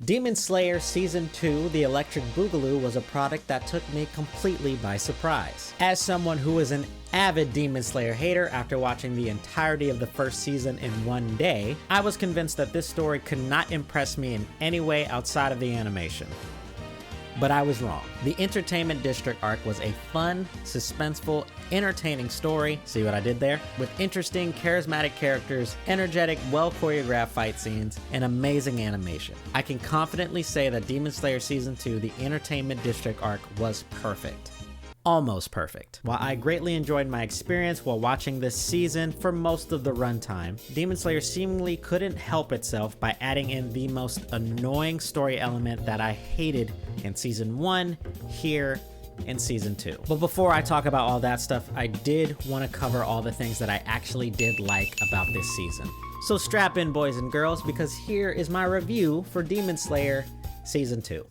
Demon Slayer Season 2, The Electric Boogaloo, was a product that took me completely by surprise. As someone who is an avid Demon Slayer hater after watching the entirety of the first season in one day, I was convinced that this story could not impress me in any way outside of the animation. But I was wrong. The Entertainment District arc was a fun, suspenseful, entertaining story, see what I did there? With interesting, charismatic characters, energetic, well-choreographed fight scenes, and amazing animation. I can confidently say that Demon Slayer Season 2, the Entertainment District arc, was perfect. Almost perfect. While I greatly enjoyed my experience while watching this season for most of the runtime, Demon Slayer seemingly couldn't help itself by adding in the most annoying story element that I hated in Season 1, here in Season 2. But before I talk about all that stuff, I did want to cover all the things that I actually did like about this season. So strap in, boys and girls, because here is my review for Demon Slayer Season 2.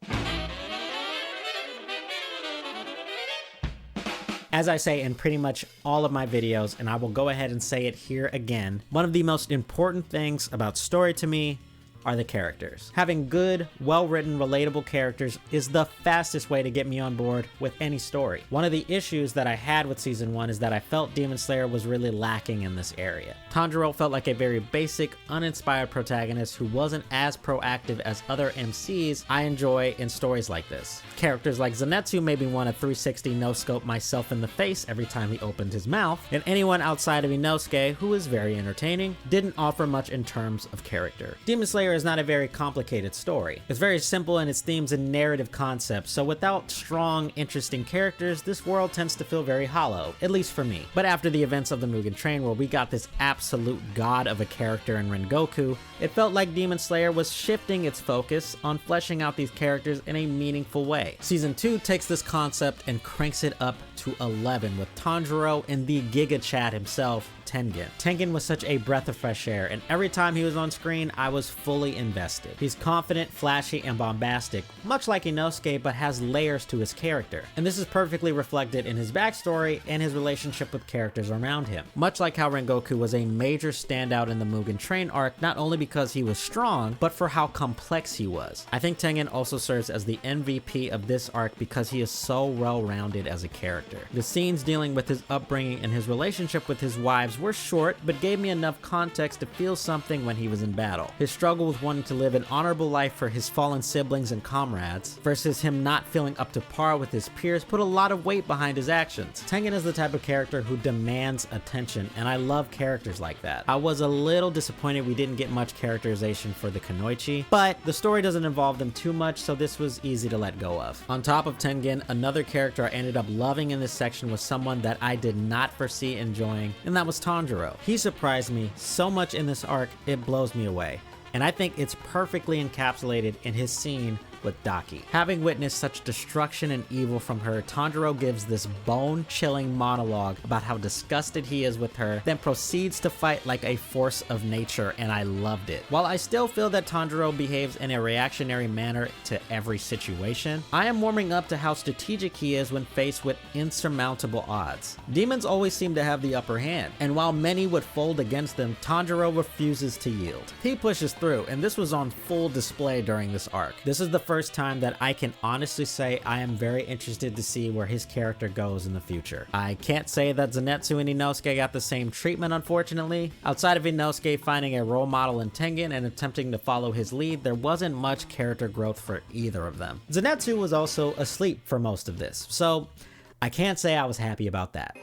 As I say in pretty much all of my videos, and I will go ahead and say it here again, one of the most important things about story to me are the characters. Having good, well-written, relatable characters is the fastest way to get me on board with any story. One of the issues that I had with Season 1 is that I felt Demon Slayer was really lacking in this area. Tanjiro felt like a very basic, uninspired protagonist who wasn't as proactive as other MCs I enjoy in stories like this. Characters like Zenitsu made me want to 360 no-scope myself in the face every time he opened his mouth, and anyone outside of Inosuke, who is very entertaining, didn't offer much in terms of character. Demon Slayer is not a very complicated story. It's very simple in its themes and narrative concepts, so without strong, interesting characters, this world tends to feel very hollow, at least for me. But after the events of the Mugen Train, where we got this absolute god of a character in Rengoku, it felt like Demon Slayer was shifting its focus on fleshing out these characters in a meaningful way. Season 2 takes this concept and cranks it up to 11 with Tanjiro and the Giga Chad himself, Tengen. Tengen was such a breath of fresh air, and every time he was on screen, I was fully invested. He's confident, flashy, and bombastic, much like Inosuke, but has layers to his character. And this is perfectly reflected in his backstory and his relationship with characters around him. Much like how Rengoku was a major standout in the Mugen Train arc, not only because he was strong, but for how complex he was. I think Tengen also serves as the MVP of this arc because he is so well-rounded as a character. The scenes dealing with his upbringing and his relationship with his wives were short, but gave me enough context to feel something when he was in battle. His struggle with wanting to live an honorable life for his fallen siblings and comrades, versus him not feeling up to par with his peers, put a lot of weight behind his actions. Tengen is the type of character who demands attention, and I love characters like that. I was a little disappointed we didn't get much characterization for the Kunoichi, but the story doesn't involve them too much, so this was easy to let go of. On top of Tengen, another character I ended up loving in this section was someone that I did not foresee enjoying, and that was Tanjiro. He surprised me so much in this arc, it blows me away. And I think it's perfectly encapsulated in his scene with Daki. Having witnessed such destruction and evil from her, Tanjiro gives this bone-chilling monologue about how disgusted he is with her, then proceeds to fight like a force of nature, and I loved it. While I still feel that Tanjiro behaves in a reactionary manner to every situation, I am warming up to how strategic he is when faced with insurmountable odds. Demons always seem to have the upper hand, and while many would fold against them, Tanjiro refuses to yield. He pushes through, and this was on full display during this arc. This is the first time that I can honestly say I am very interested to see where his character goes in the future. I can't say that Zenitsu and Inosuke got the same treatment, unfortunately. Outside of Inosuke finding a role model in Tengen and attempting to follow his lead, there wasn't much character growth for either of them. Zenitsu was also asleep for most of this, so I can't say I was happy about that.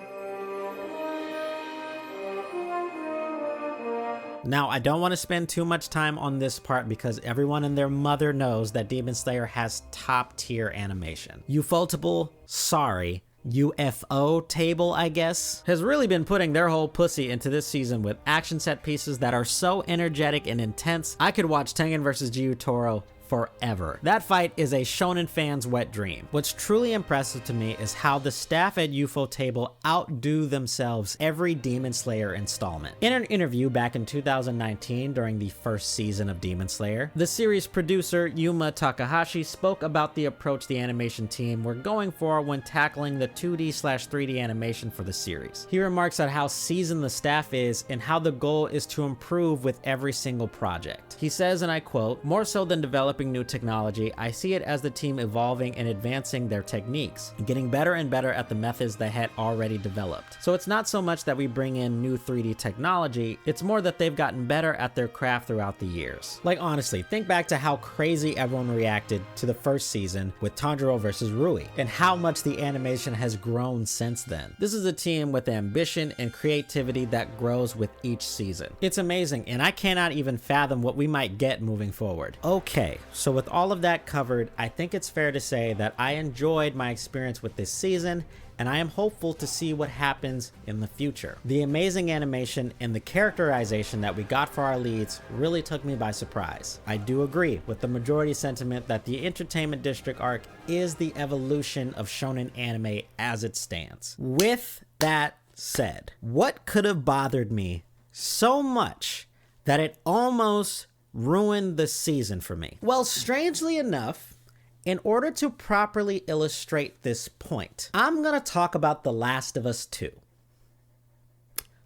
Now, I don't want to spend too much time on this part because everyone and their mother knows that Demon Slayer has top tier animation. Ufotable, sorry, UFO table, I guess, has really been putting their whole pussy into this season with action set pieces that are so energetic and intense. I could watch Tengen vs. Gyutaro forever. That fight is a shonen fan's wet dream. What's truly impressive to me is how the staff at UFO Table outdo themselves every Demon Slayer installment. In an interview back in 2019 during the first season of Demon Slayer, the series producer Yuma Takahashi spoke about the approach the animation team were going for when tackling the 2D/3D animation for the series. He remarks on how seasoned the staff is and how the goal is to improve with every single project. He says, and I quote, "More so than developing developing new technology, I see it as the team evolving and advancing their techniques, and getting better and better at the methods they had already developed. So it's not so much that we bring in new 3D technology, it's more that they've gotten better at their craft throughout the years. Like honestly, think back to how crazy everyone reacted to the first season with Tanjiro versus Rui, and how much the animation has grown since then. This is a team with ambition and creativity that grows with each season. It's amazing, and I cannot even fathom what we might get moving forward. Okay, so with all of that covered, I think it's fair to say that I enjoyed my experience with this season, and I am hopeful to see what happens in the future. The amazing animation and the characterization that we got for our leads really took me by surprise. I do agree with the majority sentiment that the Entertainment District arc is the evolution of shonen anime as it stands. With that said, what could have bothered me so much that it almost ruined the season for me? Well, strangely enough, in order to properly illustrate this point, I'm gonna talk about The Last of Us 2.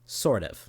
Sort of.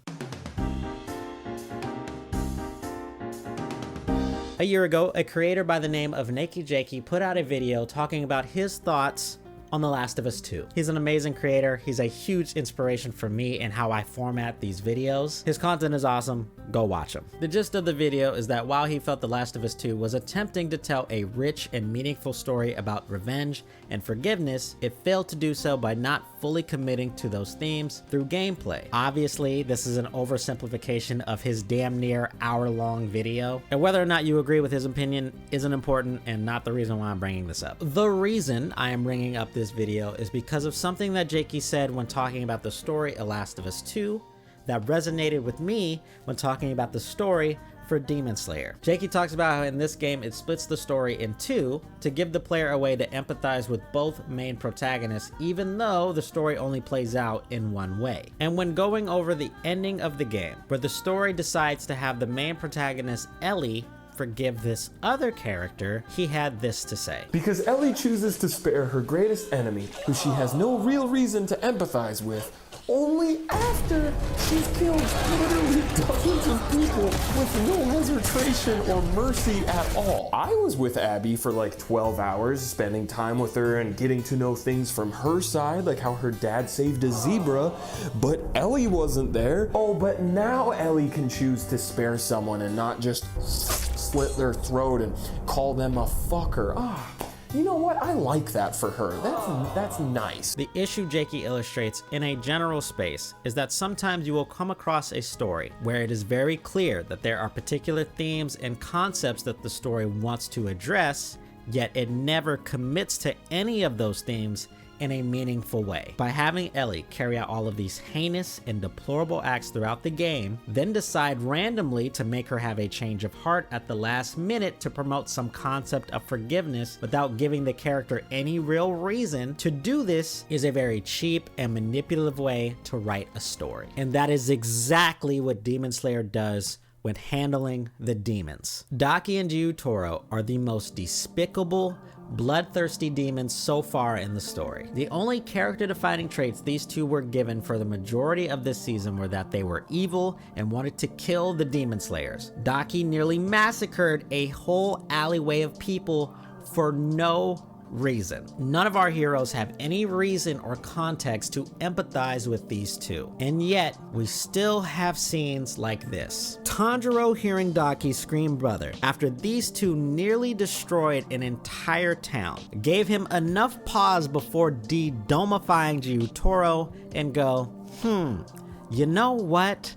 A year ago, a creator by the name of Jakey put out a video talking about his thoughts on The Last of Us 2. He's an amazing creator. He's a huge inspiration for me and how I format these videos. His content is awesome. Go watch him. The gist of the video is that while he felt The Last of Us 2 was attempting to tell a rich and meaningful story about revenge and forgiveness, it failed to do so by not fully committing to those themes through gameplay. Obviously, this is an oversimplification of his damn near hour-long video, and whether or not you agree with his opinion isn't important and not the reason why I'm bringing this up. The reason I am bringing up this video is because of something that Jakey said when talking about the story of Last of Us 2 that resonated with me when talking about the story for Demon Slayer. Jakey talks about how in this game it splits the story in two to give the player a way to empathize with both main protagonists, even though the story only plays out in one way. And when going over the ending of the game, where the story decides to have the main protagonist Ellie forgive this other character, he had this to say. Because Ellie chooses to spare her greatest enemy, who she has no real reason to empathize with, only after she's killed literally dozens of people with no hesitation or mercy at all. I was with Abby for like 12 hours, spending time with her and getting to know things from her side, like how her dad saved a zebra, but Ellie wasn't there. Oh, but now Ellie can choose to spare someone and not just slit their throat and call them a fucker. You know what? I like that for her. That's nice. The issue Jakey illustrates in a general space is that sometimes you will come across a story where it is very clear that there are particular themes and concepts that the story wants to address, yet it never commits to any of those themes in a meaningful way. By having Ellie carry out all of these heinous and deplorable acts throughout the game, then decide randomly to make her have a change of heart at the last minute to promote some concept of forgiveness without giving the character any real reason to do this is a very cheap and manipulative way to write a story. And that is exactly what Demon Slayer does when handling the demons. Daki and Gyutaro are the most despicable, bloodthirsty demons so far in the story. The only character-defining traits these two were given for the majority of this season were that they were evil and wanted to kill the demon slayers. Daki nearly massacred a whole alleyway of people for no reason. None of our heroes have any reason or context to empathize with these two. And yet, we still have scenes like this. Tanjiro hearing Daki scream brother after these two nearly destroyed an entire town gave him enough pause before de-domifying Gyutaro and go, you know what?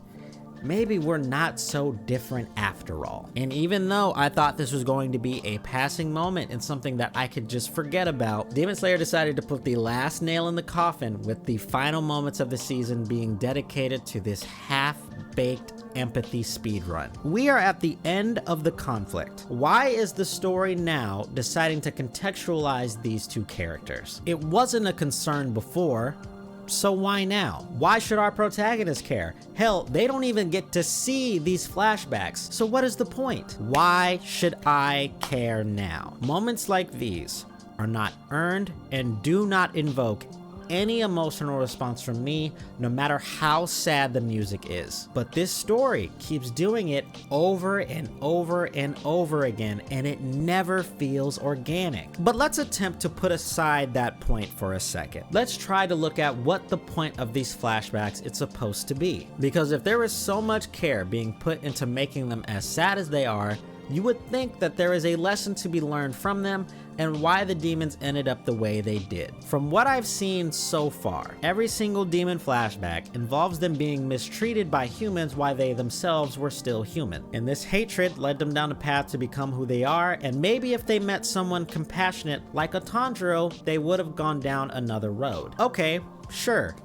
Maybe we're not so different after all. And even though I thought this was going to be a passing moment and something that I could just forget about, Demon Slayer decided to put the last nail in the coffin with the final moments of the season being dedicated to this half-baked empathy speedrun. We are at the end of the conflict. Why is the story now deciding to contextualize these two characters? It wasn't a concern before. So why now? Why should our protagonist care? Hell, they don't even get to see these flashbacks. So what is the point? Why should I care now? Moments like these are not earned and do not invoke any emotional response from me, no matter how sad the music is. But this story keeps doing it over and over and over again, and it never feels organic. But let's attempt to put aside that point for a second. Let's try to look at what the point of these flashbacks is supposed to be. Because if there is so much care being put into making them as sad as they are, you would think that there is a lesson to be learned from them and why the demons ended up the way they did. From what I've seen so far, every single demon flashback involves them being mistreated by humans while they themselves were still human. And this hatred led them down a path to become who they are, and maybe if they met someone compassionate like a Tanjiro, they would have gone down another road. Okay, sure.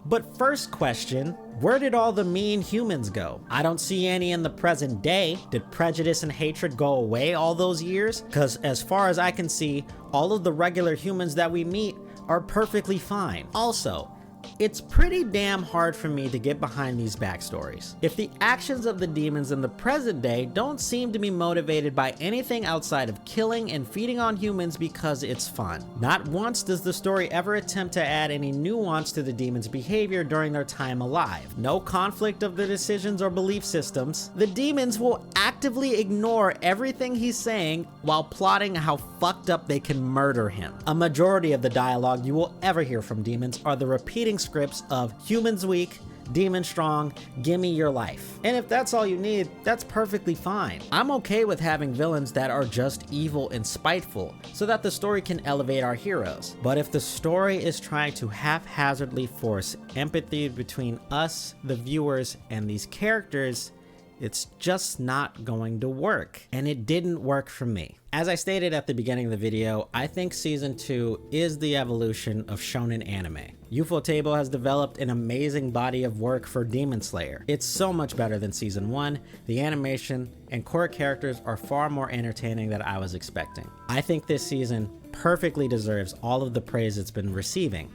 But first question, where did all the mean humans go? I don't see any in the present day. Did prejudice and hatred go away all those years? Because as far as I can see, all of the regular humans that we meet are perfectly fine. Also, it's pretty damn hard for me to get behind these backstories. If the actions of the demons in the present day don't seem to be motivated by anything outside of killing and feeding on humans because it's fun. Not once does the story ever attempt to add any nuance to the demons' behavior during their time alive. No conflict of the decisions or belief systems. The demons will actively ignore everything he's saying while plotting how fucked up they can murder him. A majority of the dialogue you will ever hear from demons are the repeating scripts of humans weak, demon strong, gimme your life. And if that's all you need, that's perfectly fine. I'm okay with having villains that are just evil and spiteful so that the story can elevate our heroes. But if the story is trying to haphazardly force empathy between us, the viewers, and these characters, it's just not going to work. And it didn't work for me. As I stated at the beginning of the video, I think Season 2 is the evolution of shonen anime. Ufotable has developed an amazing body of work for Demon Slayer. It's so much better than Season 1, the animation and core characters are far more entertaining than I was expecting. I think this season perfectly deserves all of the praise it's been receiving.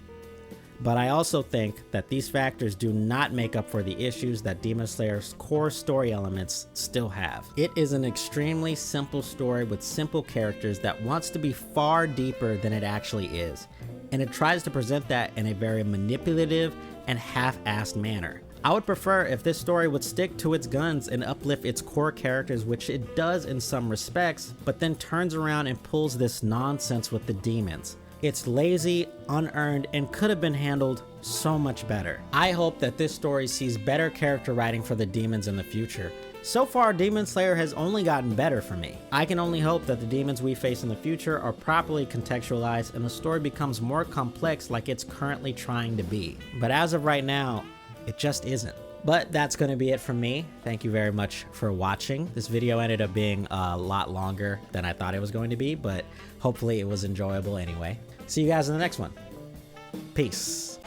But I also think that these factors do not make up for the issues that Demon Slayer's core story elements still have. It is an extremely simple story with simple characters that wants to be far deeper than it actually is, and it tries to present that in a very manipulative and half-assed manner. I would prefer if this story would stick to its guns and uplift its core characters, which it does in some respects, but then turns around and pulls this nonsense with the demons. It's lazy, unearned, and could have been handled so much better. I hope that this story sees better character writing for the demons in the future. So far, Demon Slayer has only gotten better for me. I can only hope that the demons we face in the future are properly contextualized and the story becomes more complex like it's currently trying to be. But as of right now, it just isn't. But that's going to be it from me. Thank you very much for watching. This video ended up being a lot longer than I thought it was going to be, but hopefully it was enjoyable anyway. See you guys in the next one. Peace.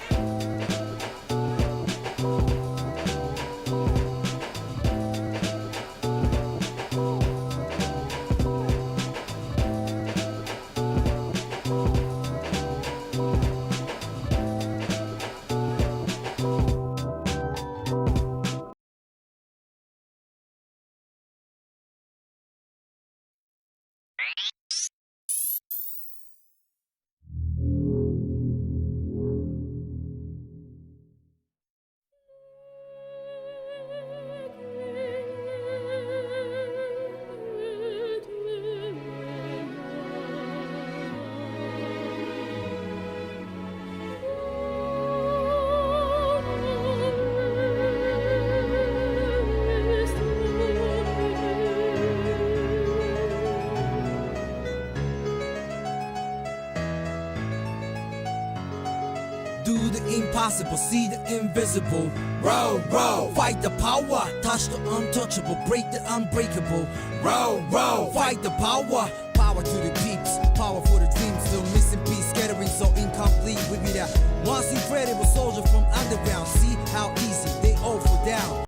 Do the impossible, see the invisible. Row, row, fight the power, touch the untouchable, break the unbreakable. Row, row, fight the power, power to the deeps, power for the dreams, still missing piece, scattering so incomplete. We be that once incredible soldier from underground. See how